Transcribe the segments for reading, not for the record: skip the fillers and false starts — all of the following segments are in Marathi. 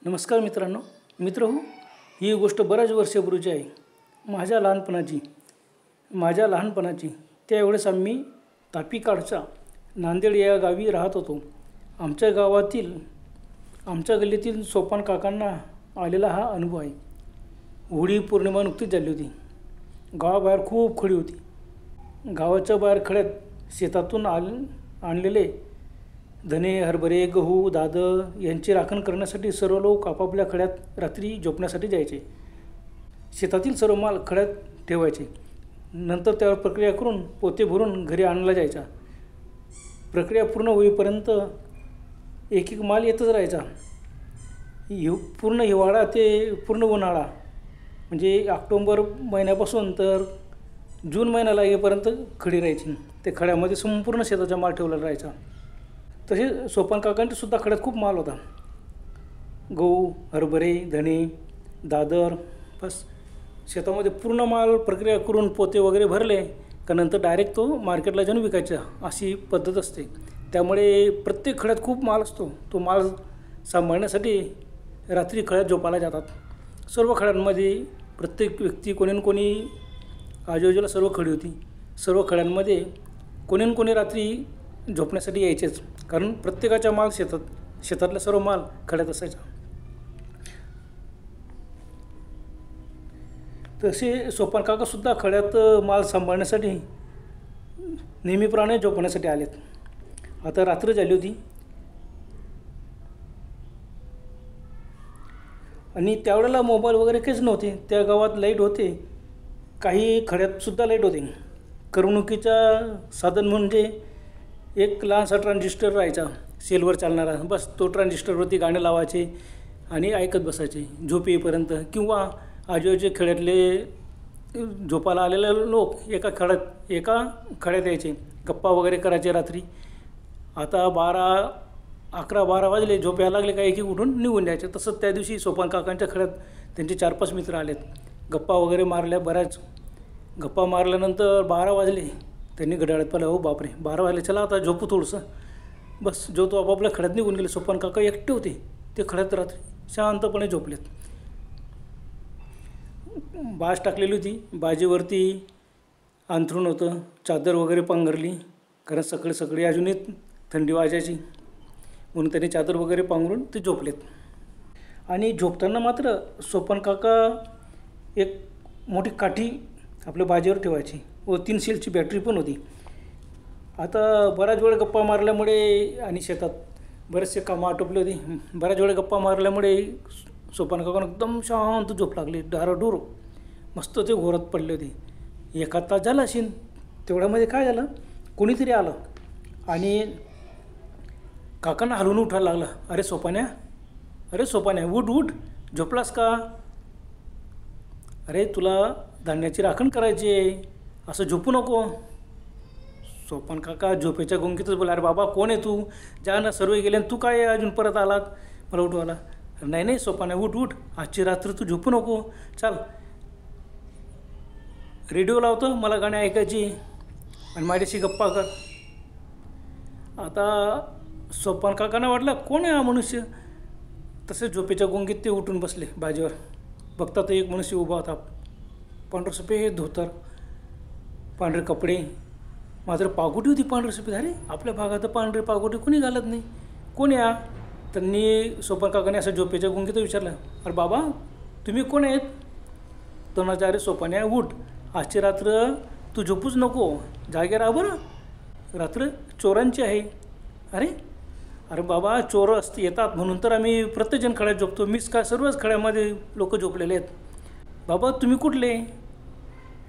नमस्कार मित्रांनो. ही गोष्ट बऱ्याच वर्षापूर्वीची आहे. माझ्या लहानपणाची. त्यावेळेस आम्ही तापीकाडच्या नांदेड या गावी राहत होतो. आमच्या गल्लीतील सोपान काकांना आलेला हा अनुभव आहे. होळी पौर्णिमा नुकतीच झाली होती. गावाबाहेर खूप खडी होती. गावाच्या बाहेर खड्यात शेतातून आणलेले धने, हरभरे, गहू, दादं यांची राखण करण्यासाठी सर्व लोक आपापल्या खड्यात रात्री झोपण्यासाठी जायचे. शेतातील सर्व माल खड्यात ठेवायचे. नंतर त्यावर प्रक्रिया करून पोते भरून घरी आणला जायचा. प्रक्रिया पूर्ण होईपर्यंत एक एक माल येतच राहायचा. पूर्ण हिवाळा ते पूर्ण उन्हाळा, म्हणजे ऑक्टोबर महिन्यापासून तर जून महिना लागेपर्यंत खडी राहायची. ते खड्यामध्ये संपूर्ण शेताचा माल ठेवलेला राहायचा. तसे सोपान काकांचे सुद्धा खड्यात खूप माल होता. गहू, हरभरे, धणे, दादर, बस शेतामध्ये पूर्ण माल प्रक्रिया करून पोते वगैरे भरले का नंतर डायरेक्ट तो मार्केटला जाऊन विकायचा, अशी पद्धत असते. त्यामुळे प्रत्येक खड्यात खूप माल असतो. तो माल सांभाळण्यासाठी रात्री खड्यात झोपायला जातात. सर्व खड्यांमध्ये प्रत्येक व्यक्ती कोणी ना कोणी आजूबाजूला सर्व खडी होती. सर्व खड्यांमध्ये कोणी ना कोणी रात्री झोपण्यासाठी यायचेच, कारण प्रत्येकाचा माल शेतातला सर्व माल खड्यात असायचा. तसे सोपान काकासुद्धा खड्यात माल सांभाळण्यासाठी नेहमीप्रमाणे झोपण्यासाठी आलेत. आता रात्र झाली होती आणि त्यावेळेला मोबाईल वगैरे काहीच नव्हते. त्या गावात लाईट होते, काही खड्यातसुद्धा लाईट होते. करमणुकीचा साधन म्हणजे एक लहानसा ट्रान्झिस्टर राहायचा, सेलवर चालणारा. बस तो ट्रान्झिस्टरवरती गाणे लावायचे आणि ऐकत बसायचे झोप येईपर्यंत. किंवा आजूबाजूचे खेड्यातले झोपायला आलेले लोक एका खड्यात यायचे, गप्पा वगैरे करायचे रात्री. आता 11-12 वाजले, झोप यायला लागले का एक उठून निघून जायचे. तसंच त्या दिवशी सोपान काकांच्या खड्यात त्यांचे 4-5 मित्र आलेत. गप्पा वगैरे मारल्या. बऱ्याच गप्पा मारल्यानंतर 12 वाजले. त्यांनी घड्याळात पाहिलं, हो बापरे 12 वाजले, चला आता झोपू थोडंसं. बस जो तो आपापल्या खड्यात निघून गेले. सोपान काका एकटे होते. ते खड्यात रात्री शांतपणे झोपलेत. बाज टाकलेली होती. बाजेवरती अंथरूण होतं, चादर वगैरे पांघरली, कारण सकाळी अजूनही थंडी वाजायची, म्हणून त्यांनी चादर वगैरे पांघरून ते झोपलेत. आणि झोपताना मात्र सोपान काका एक मोठी काठी आपल्या बाजेवर ठेवायची व 3 सेलची बॅटरी पण होती. आता बराच वेळ गप्पा मारल्यामुळे आणि शेतात बरेचसे कामं आटोपले होते. बऱ्याच वेळ गप्पा मारल्यामुळे सोपान काकांना एकदम शांत झोप लागली. डाराडूर मस्त ते घोरात पडले होते. 1 तास झाला असेल. तेवढ्यामध्ये काय झालं, कोणीतरी आलं आणि काकांना हलवून उठायला लागलं. अरे सोपान्या उठ, झोपलास का? अरे तुला धान्याची राखण करायची आहे, असं झोपू नको. सोपान काका झोपेच्या गुंगीतच बोला, अरे बाबा कोण आहे तू? जा ना, सर्व गेले तू काय अजून परत आलात मला उठवायला? नाही सोपान्या उठ, आजची रात्र तू झोपू नको. चाल रेडिओ लावतो, मला गाणी ऐकायची आणि माझ्याशी गप्पा कर. आता सोपान काकांना वाटलं कोण आहे हा मनुष्य. तसेच झोपेच्या गुंगीत ते उठून बसले बाजेवर. बघता तर एक मनुष्य उभा होता. पांढरं सफेद धोतर, पांढरे कपडे, मात्र पागोटी होती पांढरं सफेद. अरे आपल्या भागात पांढरे पागोटी कोणी घालत नाही, कोण या? त्यांनी सोपान काकाने असं झोपेच्या गुंगीत विचारलं, अरे बाबा तुम्ही कोण आहेत? तो म्हणायचा, अरे सोपान्या उठ, आजची रात्र तू झोपूच नको, जागे राहा बरं, रात्र चोरांची आहे. अरे बाबा चोर येतात म्हणून तर आम्ही प्रत्येकजण खड्यात झोपतो. मीच का, सर्वच खड्यामध्ये लोक झोपलेले आहेत. बाबा तुम्ही कुठले?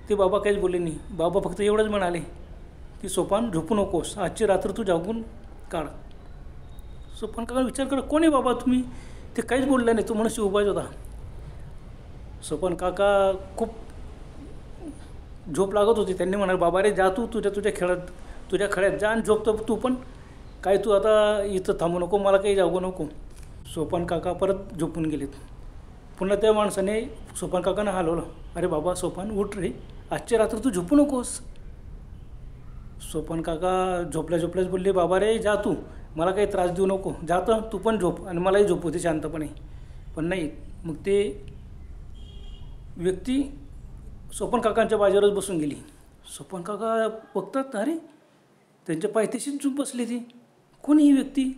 ते बाबा काहीच बोलले नाही. बाबा फक्त एवढंच म्हणाले की सोपान झोपू नकोस, आजची रात्र तू जागून काढ. सोपान काका विचार कर, कोण आहे बाबा तुम्ही? ते काहीच बोलले नाही. तो मनुष्य उभाच होता. सोपान काका खूप झोप लागत होती. त्यांनी म्हणाले, बाबा रे जा तू तुझ्या खड्यात जा आणि झोपतो तू पण. काय तू आता इथं थांबू नको, मला काही जागू नको. सोपान काका परत झोपून गेलेत. पुन्हा त्या माणसाने सोपान काकांना हलवलं. अरे बाबा सोपान उठ रे, आजची रात्र तू झोपू नकोस. सोपान काका झोपल्याच बोलले, बाबा रे जा तू, मला काही त्रास देऊ नको, जातं तू पण झोप आणि मलाही झोपू दे शांतपणे. पण नाही. मग ते व्यक्ती सोपन काकांच्या बाजेवरच बसून गेली. सोपन काका बघतात, अरे त्यांच्या पायथ्याशीच चूप बसली ती. कोण ही व्यक्ती?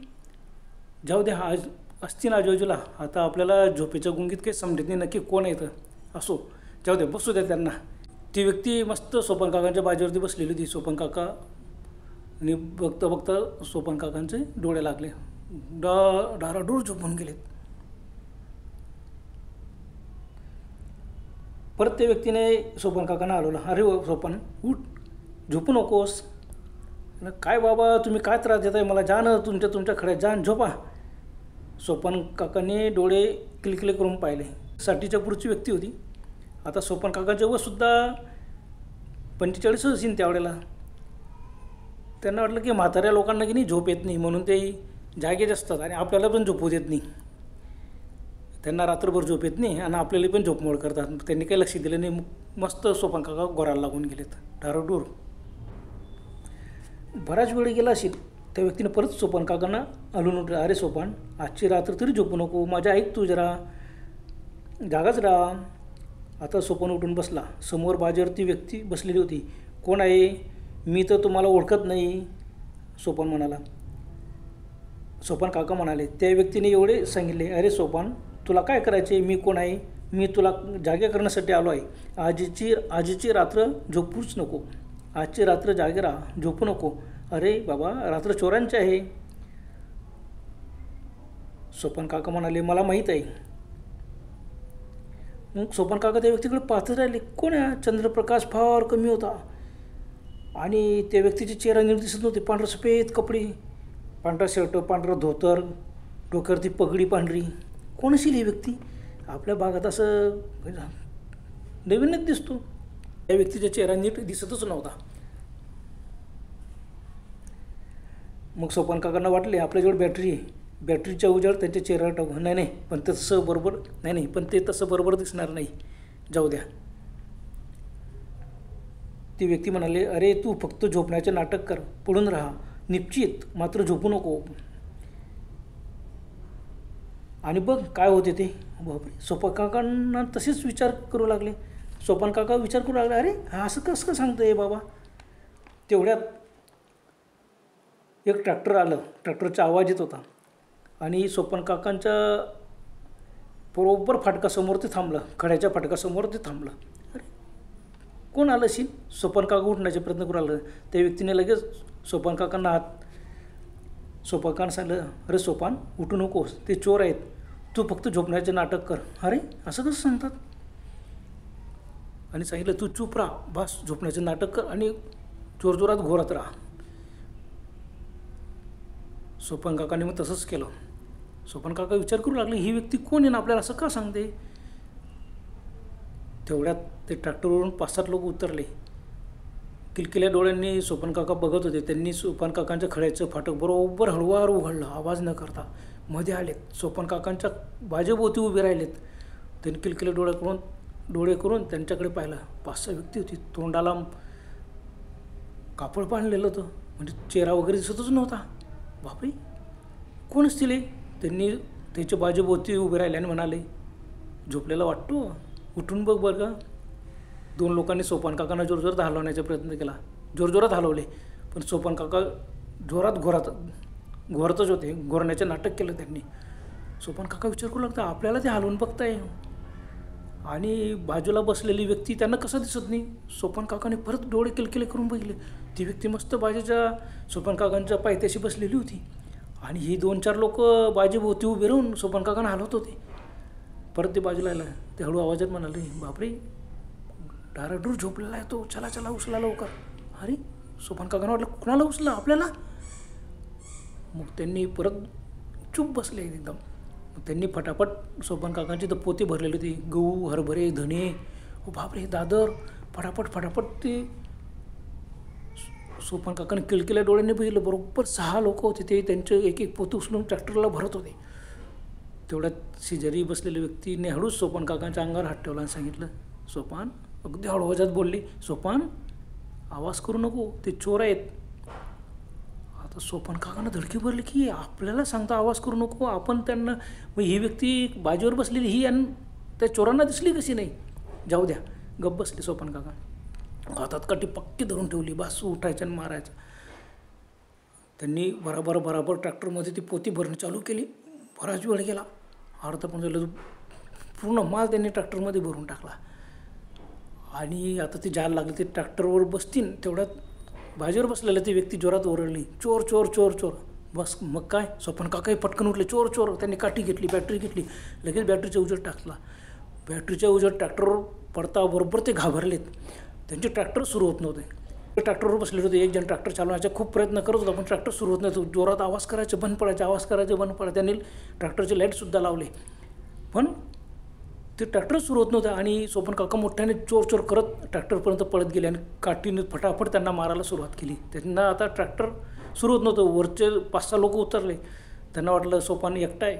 जाऊ द्या, आज असतील आजूबाजूला. आता आपल्याला झोपेच्या गुंगीत काही समजत नाही नक्की कोण येतं. असो, जाऊ द्या, बसू द्या त्यांना. ती व्यक्ती मस्त सोपन काकांच्या बाजेवरती बसलेली होती. सोपन काका आणि बघता बघता सोपन काकांचे डोळे लागले. डाराडूर झोपून गेलेत. परत त्या व्यक्तीने सोपन काकांना हलवलं. अरे सोपन, उठ, झोपू नकोस. काय बाबा, तुम्ही काय त्रास देताय मला? जा ना तुमच्या खड्यात, जा झोपा. सोपन काकांनी डोळे किलकिले करून पाहिले. 60च्या पुढची व्यक्ती होती. आता सोपन काकांचे वयसुद्धा 45 असेल त्यावेळेला. त्यांना वाटलं की म्हाताऱ्या लोकांना की नाही झोप येत नाही, म्हणून ते जागेच असतात आणि आपल्याला पण झोपू देत नाही. त्यांना रात्रभर झोप येत नाही आणि आपल्याला पण झोपमोड करतात. त्यांनी काही लक्ष दिलं नाही. मस्त सोपन काका गोराला लागून गेलेत डारोडूर. बराच वेळ गेला असेल. त्या व्यक्तीने परत सोपन काकांना हलवून उठलं. अरे सोपन, आजची रात्र तरी झोपू नको, माझ्या ऐक तू जरा, जागाच राहा. आता सोपन उठून बसला. समोर बाजेवर ती व्यक्ती बसलेली होती. कोण आहे? मी तर तुम्हाला ओळखत नाही, सोपन म्हणाला. सोपन काका म्हणाले. त्या व्यक्तीने एवढे सांगितले, अरे सोपन, तुला काय करायचे? मी कोण आहे? मी तुला जागे करण्यासाठी आलो आहे. आजची रात्र झोपूच नको. आजची रात्र जागे राहा, झोपू नको. अरे बाबा, रात्र चोरांची आहे. सोपन काका म्हणाले, मला माहीत आहे. मग सोपन काका त्या व्यक्तीकडे पाहतच राहिले. कोण आहे? चंद्रप्रकाश फार कमी होता आणि त्या व्यक्तीचे चेहरा नीट दिसत नव्हते. पांढरा सफेद कपडे, पांढरा शर्ट, पांढरं धोतर, डोक्यावरती पगडी पांढरी. कोण असेल ही व्यक्ती? आपल्या भागात असं नवीनच दिसतो. त्या व्यक्तीचा चेहरा नीट दिसतच नव्हता. मग सोपन काकांना वाटले आपल्याजवळ बॅटरी आहे, बॅटरीच्या उजेड त्यांच्या चेहऱ्यावर टाकू. नाही, पण तसं बरोबर नाही, पण ते तसं बरोबर दिसणार नाही, जाऊ द्या. ती व्यक्ती म्हणाले, अरे तू फक्त झोपण्याचे नाटक कर, पडून राहा, निश्चित, मात्र झोपू नको. आणि बघ काय होते ते. बापरे, सोपन काकांना तसेच विचार करू लागले. सोपन काका विचार करू लागले, अरे हा असं कसं का सांगतोय बाबा. तेवढ्यात एक ट्रॅक्टर आलं. ट्रॅक्टरचा आवाज येत होता आणि सोपन काकांच्या बरोबर फाटकासमोर ते थांबलं. खड्याच्या फाटकासमोर ते थांबलं. अरे कोण आलं असेल? सोपन काका उठण्याचे प्रयत्न करू लागलं. त्या व्यक्तीने लगेच सोपन काकांना सोपन काकांना सांगितलं, अरे सोपन, उठू नकोस, ते चोर आहेत, तू फक्त झोपण्याचे नाटक कर. अरे असं कसं सांगतात? आणि सांगितलं, तू चूप राहा, बस, झोपण्याचे नाटक कर आणि जोरजोरात घोरत राहा. सोपन काकाने मग तसंच केलं. सोपन काका विचार करू लागले, ही व्यक्ती कोण आहे ना आपल्याला असं का सांगते. तेवढ्यात ते ट्रॅक्टरवरून 5-7 लोक उतरले. किलकिल्या डोळ्यांनी सोपन काका बघत होते. त्यांनी सोपन काकांच्या खड्याचं फाटक बरोबर हळूवार उघडलं, आवाज न करता. मध्ये आलेत. सोपन काकांच्या बाजेभोवती उभे राहिलेत. त्यांनी किलकिल्या डोळे करून त्यांच्याकडे पाहिलं. 5-6 व्यक्ती होती. तोंडाला कापड बांधलेलं होतं, म्हणजे चेहरा वगैरे दिसतच नव्हता. बापरे, कोण असतील? त्यांनी त्याच्या बाजूभोवती उभे राहिले आणि म्हणाले, झोपलेला वाटतो, उठून बघ बरं का. 2 लोकांनी सोपन काकांना जोरजोरात हलवण्याचा प्रयत्न केला. जोरजोरात हलवले, पण सोपन काका घोरतच होते. घोरण्याचे नाटक केलं त्यांनी. सोपन काका विचार करू लागता, आपल्याला ते हलवून बघताय आणि बाजूला बसलेली व्यक्ती त्यांना कसं दिसत नाही. सोपन काकाने परत डोळे किलकिले करून बघितले. ती व्यक्ती मस्त बाजेच्या सोपन काकांच्या पायथ्याशी बसलेली होती आणि ही 2-4 लोक बाजेभोवती उभे राहून सोपन काकांना हलवत होते. परत ते बाजूला आलं. ते हळू आवाजात म्हणाले, बापरे, डाराडूर झोपलेला आहे तो, चला उचला लवकर. अरे सोपन काकांना वाटलं, कुणाला उचला? आपल्याला. मग त्यांनी परत चूप बसले एकदम. मग त्यांनी फटाफट सोपन काकांची तर पोती भरलेली होती, गहू, हरभरे, धणे, हो बापरे, दादर, फटाफट ते सोपन काकाने किलकिल्या डोळ्यांनी बघितलं. बरोबर 6 लोक होते. ते त्यांचे एक पोती उचलून ट्रॅक्टरला भरत होते. तेवढ्यात शेजारी बसलेल्या व्यक्तीने हळूच सोपन काकांच्या अंगावर हात ठेवला आणि सांगितलं, सोपन, अगदी हळू आवाजात बोलली, सोपन, आवाज करू नको, ते चोर आहेत. आता सोपान काकांना धडकी भरली की आपल्याला सांगता आवाज करू नको आपण त्यांना, मग ही व्यक्ती बाजीवर बसलेली ही त्या चोरांना दिसली कशी नाही. जाऊ द्या, गप्प बसले सोपान काका. हातात काठी पक्की धरून ठेवली, बस उठायचं आणि मारायचं. त्यांनी बराबर ट्रॅक्टरमध्ये ती पोती भरणी चालू केली. बराच वेळ गेला, अर्धा पण झालं, पूर्ण माल त्यांनी ट्रॅक्टरमध्ये भरून टाकला. आणि आता ते जायला लागले, ते ट्रॅक्टरवर बसतील तेवढ्यात बाजीवर बसलेलं ती व्यक्ती जोरात ओरडली, चोर चोर चोर चोर. बस मग काय, सोपान काकाही पटकन उठले, चोर चोर. त्यांनी काठी घेतली, बॅटरी घेतली, लगेच बॅटरीचा उजेड टाकला. बॅटरीच्या उजेड ट्रॅक्टरवर पडता बरोबर ते घाबरलेत. त्यांचे ट्रॅक्टर सुरू होत नव्हते. ट्रॅक्टरवर बसलेले होते, एक जण ट्रॅक्टर चालवण्याचा खूप प्रयत्न करत होता, पण ट्रॅक्टर सुरू होत नव्हतं. जोरात आवाज करायचे, बंद पडायचे, आवाज करायचे, बंद पडायचे. त्यांनी ट्रॅक्टरचे लाईटसुद्धा लावले, पण ते ट्रॅक्टर सुरू होत नव्हतं. आणि सोपान काका मोठ्याने चोर चोर करत ट्रॅक्टरपर्यंत पळत गेले आणि काठीने फटाफट त्यांना मारायला सुरुवात केली. त्यांना आता ट्रॅक्टर सुरू होत नव्हतं. वरचे 5-6 लोक उतरले. त्यांना वाटलं सोपान एकटा आहे,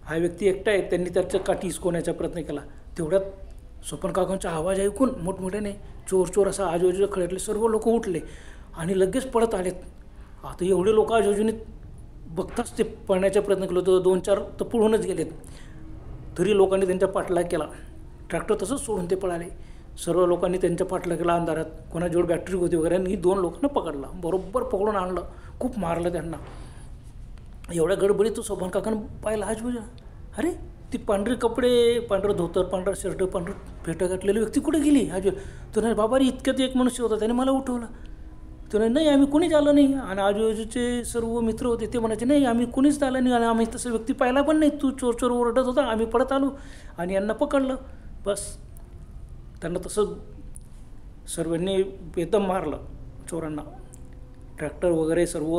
हा व्यक्ती एकटा आहे. त्यांनी त्याच्या काठी हिसकवण्याचा प्रयत्न केला. तेवढ्यात सोपान काकांचा आवाज ऐकून मोठमोठ्याने चोर चोर असा आजूबाजूला खळ्यातले सर्व लोक उठले आणि लगेच पळत आलेत. आता एवढे लोक आजूबाजूने बघताच ते पळण्याचा प्रयत्न केला होता. 2-4 तर पळूनच गेलेत. तरी लोकांनी त्यांचा पाठलाग केला. ट्रॅक्टर तसंच सोडून ते पळाले. सर्व लोकांनी त्यांच्या पाठलाग केला अंधारात. कोणाजवळ बॅटरी होती वगैरे, आणि 2 लोकांना पकडला, बरोबर पकडून आणलं, खूप मारलं त्यांना. एवढ्या गडबडीत तो सोपान काकानं पाहिलं आजूबाजूला, अरे ती पांढरे कपडे, पांढरं धोतर, पांढरा शर्ट, पांढरं फेटा घातलेली व्यक्ती कुठे गेली आजू. तो नाही बाबा रे, इतक्यात एक मनुष्य होता, त्याने मला उठवलं. तो नाही आम्ही कोणीच आलं नाही. आणि आजूबाजूचे सर्व मित्र होते, ते म्हणायचे नाही आम्ही कोणीच आलं नाही आणि आम्ही तसं व्यक्ती पाहिला पण नाही. तू चोर चोर ओरडत होता, आम्ही पळत आलो आणि यांना पकडलं. बस त्यांना तसं सर्वांनी बेदम मारलं चोरांना. ट्रॅक्टर वगैरे सर्व,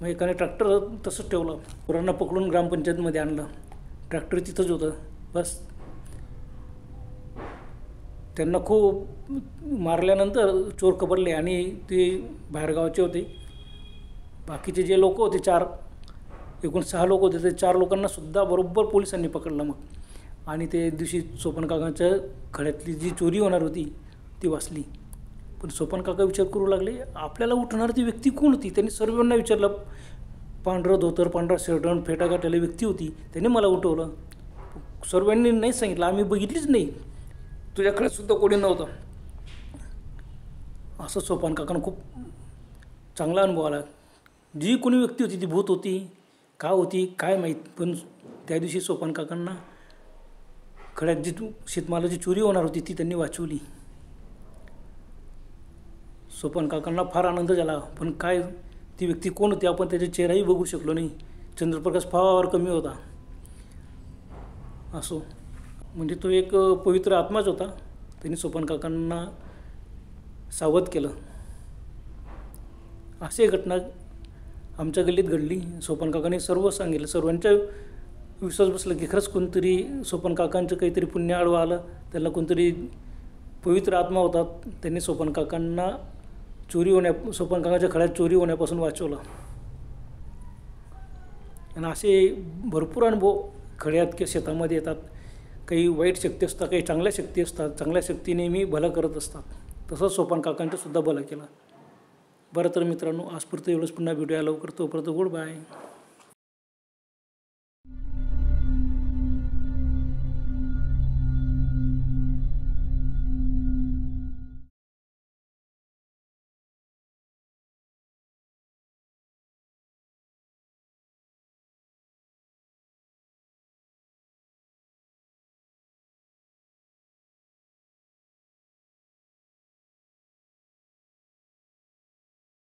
मग एकाने ट्रॅक्टर तसंच ठेवलं. चोरांना पकडून ग्रामपंचायतमध्ये आणलं. ट्रॅक्टर तिथंच होतं. बस त्यांना खूप मारल्यानंतर चोर कबरले आणि ते बाहेरगावचे होते. बाकीचे जे लोक होते, एकूण 6 लोक होते, ते 4 लोकांनासुद्धा बरोबर पोलिसांनी पकडलं. मग आणि ते दिवशी सोपान काकांच्या खड्यातली जी चोरी होणार होती ती वाचली. पण सोपान काका विचार करू लागले, आपल्याला उठवणारी ती व्यक्ती कोण होती. त्यांनी सर्वांना विचारलं. पांढरं धोतर, पांढरा शर्ट, फेटा घातलेली व्यक्ती होती, त्याने मला उठवलं. सर्वांनी नाही सांगितलं, आम्ही बघितलीच नाही, तुझ्याकडे सुद्धा कोणी नव्हतं. असं सोपान काकांना खूप चांगला अनुभव आला. जी कोणी व्यक्ती होती ती भूत होती का होती काय माहीत, पण त्या दिवशी सोपान काकांना खड्यात जी शेतमालाची चोरी होणार होती ती त्यांनी वाचवली. सोपान काकांना फार आनंद झाला. पण काय ती व्यक्ती कोण होती आपण त्याचा चेहराही बघू शकलो नाही. चंद्रप्रकाश फार कमी होता. असो, म्हणजे तो एक पवित्र आत्माच होता. त्यांनी सोपान काकांना सावध केलं. अशी घटना आमच्या गल्लीत घडली. सोपान काकांनी सर्व सांगितलं. सर्वांच्या विश्वास बसला की खरंच कोणतरी सोपान काकांचं काहीतरी पुण्य आडवं आलं. त्यांना कोणतरी पवित्र आत्मा होता, त्यांनी सोपान काकांना सोपान काकाच्या खड्यात चोरी होण्यापासून वाचवलं. आणि असे भरपूर अनुभव खड्यात किंवा शेतामध्ये येतात. काही वाईट शक्ती असतात, काही चांगल्या शक्ती असतात. चांगल्या शक्ती नेहमी भलं करत असतात. तसंच सोपान काकांचं सुद्धा भलं केलं. बरं तर मित्रांनो, आजपुरतं एवढंच. पुन्हा भेटूया लवकर. तोपर्यंत गुड बाय.